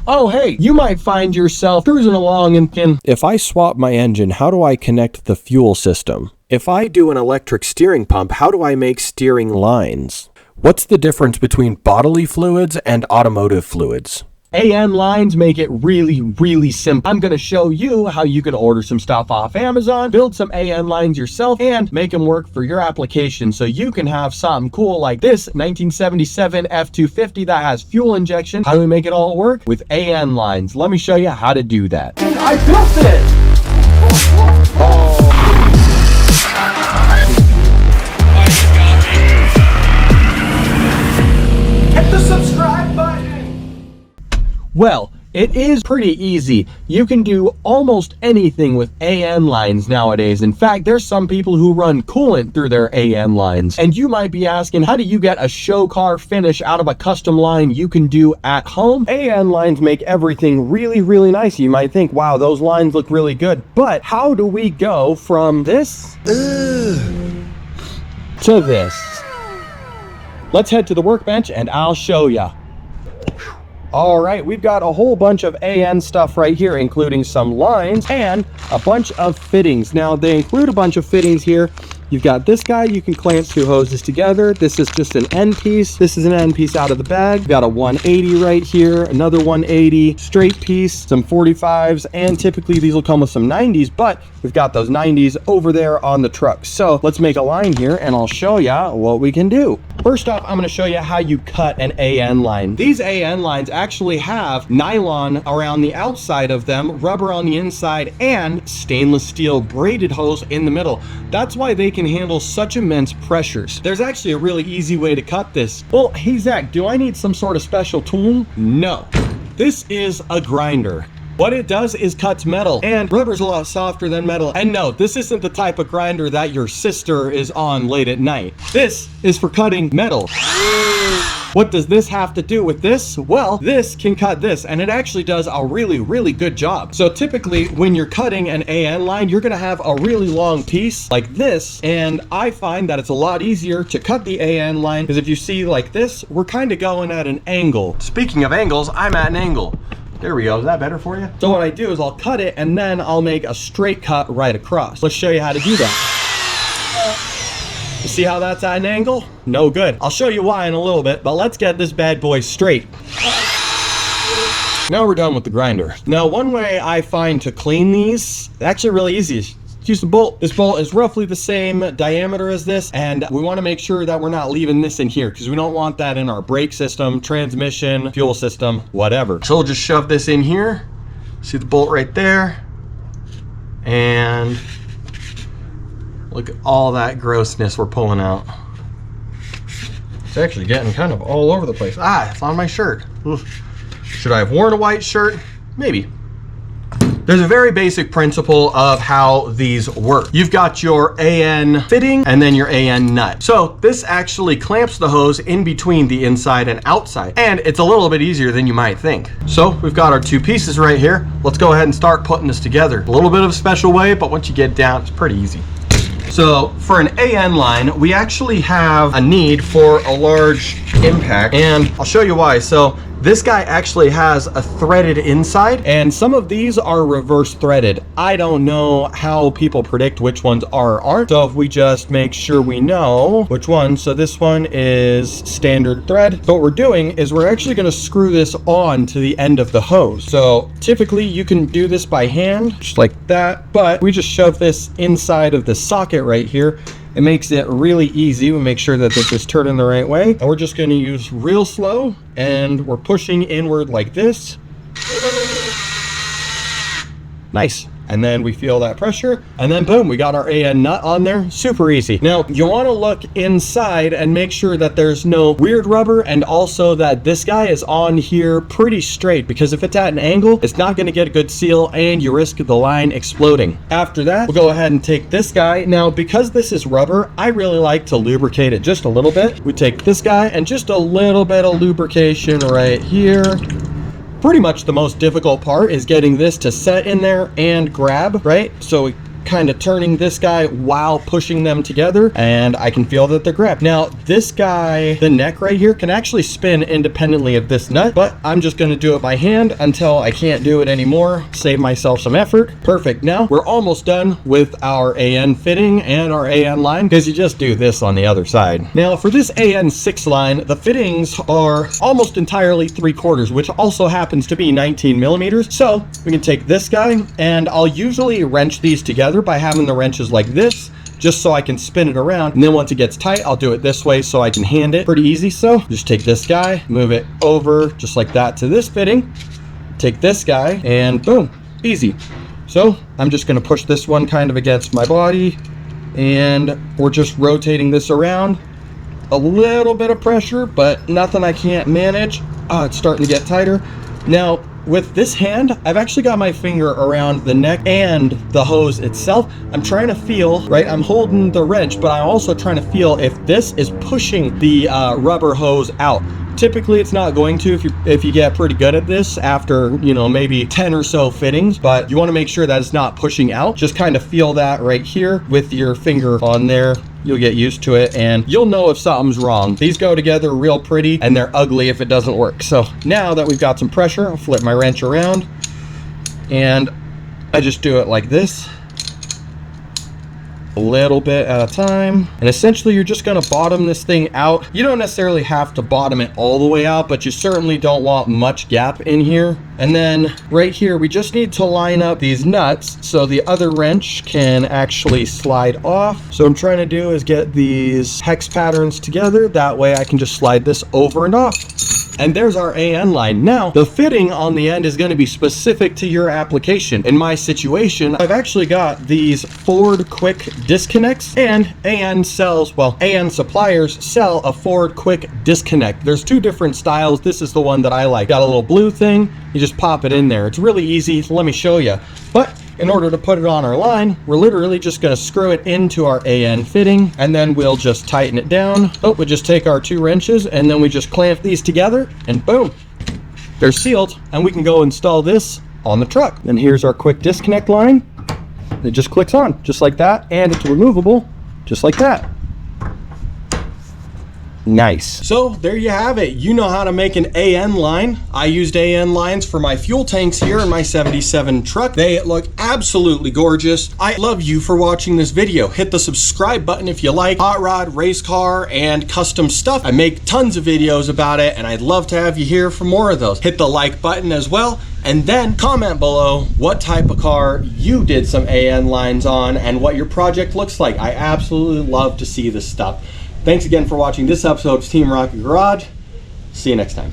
Oh, hey, you might find yourself cruising along and thinking, if I swap my engine, how do I connect the fuel system? If I do an electric steering pump, how do I make steering lines? What's the difference between bodily fluids and automotive fluids? AN lines make it really, really simple. I'm going to show you how you can order some stuff off Amazon, build some AN lines yourself, and make them work for your application so you can have something cool like this 1977 F-250 that has fuel injection. How do we make it all work? With AN lines. Let me show you how to do that. I built it! Hit the subscribe button! Well, it is pretty easy. You can do almost anything with AN lines nowadays. In fact, there's some people who run coolant through their AN lines. And you might be asking, how do you get a show car finish out of a custom line you can do at home? AN lines make everything really, really nice. You might think, wow, those lines look really good. But how do we go from this to this? Let's head to the workbench and I'll show ya. All right, we've got a whole bunch of AN stuff right here, including some lines and a bunch of fittings. Now, they include a bunch of fittings here. You've got this guy, you can clamp two hoses together. This is just an end piece. This is an end piece out of the bag. We've got a 180 right here, another 180, straight piece, some 45s, and typically these will come with some 90s, but we've got those 90s over there on the truck. So let's make a line here and I'll show ya what we can do. First off, I'm gonna show you how you cut an AN line. These AN lines actually have nylon around the outside of them, rubber on the inside, and stainless steel braided hose in the middle. That's why they can handle such immense pressures. There's actually a really easy way to cut this. Well, hey Zach, do I need some sort of special tool? No. This is a grinder. What it does is cuts metal, and rubber's a lot softer than metal. And no, this isn't the type of grinder that your sister is on late at night. This is for cutting metal. What does this have to do with this? Well, this can cut this, and it actually does a really, really good job. So typically when you're cutting an AN line, you're gonna have a really long piece like this, and I find that it's a lot easier to cut the AN line, because if you see like this, we're kind of going at an angle. Speaking of angles, I'm at an angle. There we go, is that better for you? So what I do is I'll cut it and then I'll make a straight cut right across. Let's show you how to do that. You see how that's at an angle? No good. I'll show you why in a little bit, but let's get this bad boy straight. Now we're done with the grinder. Now, one way I find to clean these, actually really easy, is use a bolt. This bolt is roughly the same diameter as this, and we want to make sure that we're not leaving this in here because we don't want that in our brake system, transmission, fuel system, whatever. So we'll just shove this in here. See the bolt right there? And look at all that grossness we're pulling out. It's actually getting kind of all over the place. Ah, it's on my shirt. Oof. Should I have worn a white shirt? Maybe. There's a very basic principle of how these work. You've got your AN fitting and then your AN nut. So this actually clamps the hose in between the inside and outside, and it's a little bit easier than you might think. So we've got our two pieces right here. Let's go ahead and start putting this together. A little bit of a special way, but once you get down, it's pretty easy. So for an AN line, we actually have a need for a large impact, and I'll show you why. So this guy actually has a threaded inside, and some of these are reverse threaded. I don't know how people predict which ones are or aren't, so if we just make sure we know which one. So this one is standard thread. So what we're doing is we're actually going to screw this on to the end of the hose. So typically you can do this by hand, just like that, but we just shove this inside of the socket right here. It makes it really easy. We make sure that this is turning the right way. And we're just gonna use real slow, and we're pushing inward like this. Nice. And then we feel that pressure, and then boom, we got our AN nut on there. Super easy. Now, you wanna look inside and make sure that there's no weird rubber, and also that this guy is on here pretty straight, because if it's at an angle, it's not gonna get a good seal, and you risk the line exploding. After that, we'll go ahead and take this guy. Now, because this is rubber, I really like to lubricate it just a little bit. We take this guy, and just a little bit of lubrication right here. Pretty much the most difficult part is getting this to set in there and grab, right? So we kind of turning this guy while pushing them together, and I can feel that they're grabbed. Now, this guy, the neck right here, can actually spin independently of this nut, but I'm just gonna do it by hand until I can't do it anymore, save myself some effort. Perfect. Now, we're almost done with our AN fitting and our AN line, because you just do this on the other side. Now, for this AN6 line, the fittings are almost entirely 3/4, which also happens to be 19 millimeters. So we can take this guy, and I'll usually wrench these together by having the wrenches like this, just so I can spin it around. And then once it gets tight, I'll do it this way so I can hand it pretty easy. So just take this guy, move it over just like that to this fitting, take this guy, and boom, easy. So I'm just gonna push this one kind of against my body, and we're just rotating this around. A little bit of pressure, but nothing I can't manage. It's starting to get tighter. Now, with this hand, I've actually got my finger around the neck and the hose itself. I'm trying to feel, right? I'm holding the wrench, but I'm also trying to feel if this is pushing the rubber hose out. Typically, it's not going to if you get pretty good at this after, you know, maybe 10 or so fittings, but you want to make sure that it's not pushing out. Just kind of feel that right here with your finger on there. You'll get used to it, and you'll know if something's wrong. These go together real pretty, and they're ugly if it doesn't work. So now that we've got some pressure, I'll flip my wrench around, and I just do it like this, a little bit at a time. And essentially, you're just gonna bottom this thing out. You don't necessarily have to bottom it all the way out, but you certainly don't want much gap in here. And then right here, we just need to line up these nuts so the other wrench can actually slide off. So what I'm trying to do is get these hex patterns together. That way I can just slide this over and off. And there's our AN line. Now, the fitting on the end is going to be specific to your application. In my situation, I've actually got these Ford Quick disconnects, and AN sells, well, AN suppliers sell a Ford Quick disconnect. There's two different styles. This is the one that I like. Got a little blue thing. You just pop it in there. It's really easy. Let me show you. But in order to put it on our line, we're literally just going to screw it into our AN fitting, and then we'll just tighten it down. Oh, we just take our 2 wrenches, and then we just clamp these together, and boom, they're sealed, and we can go install this on the truck. And here's our quick disconnect line. It just clicks on, just like that, and it's removable, just like that. Nice. So there you have it. You know how to make an AN line. I used AN lines for my fuel tanks here in my 77 truck. They look absolutely gorgeous. I love you for watching this video. Hit the subscribe button if you like hot rod, race car, and custom stuff. I make tons of videos about it, and I'd love to have you here for more of those. Hit the like button as well, and then comment below what type of car you did some AN lines on and what your project looks like. I absolutely love to see this stuff. Thanks again for watching this episode of Team Rocket Garage. See you next time.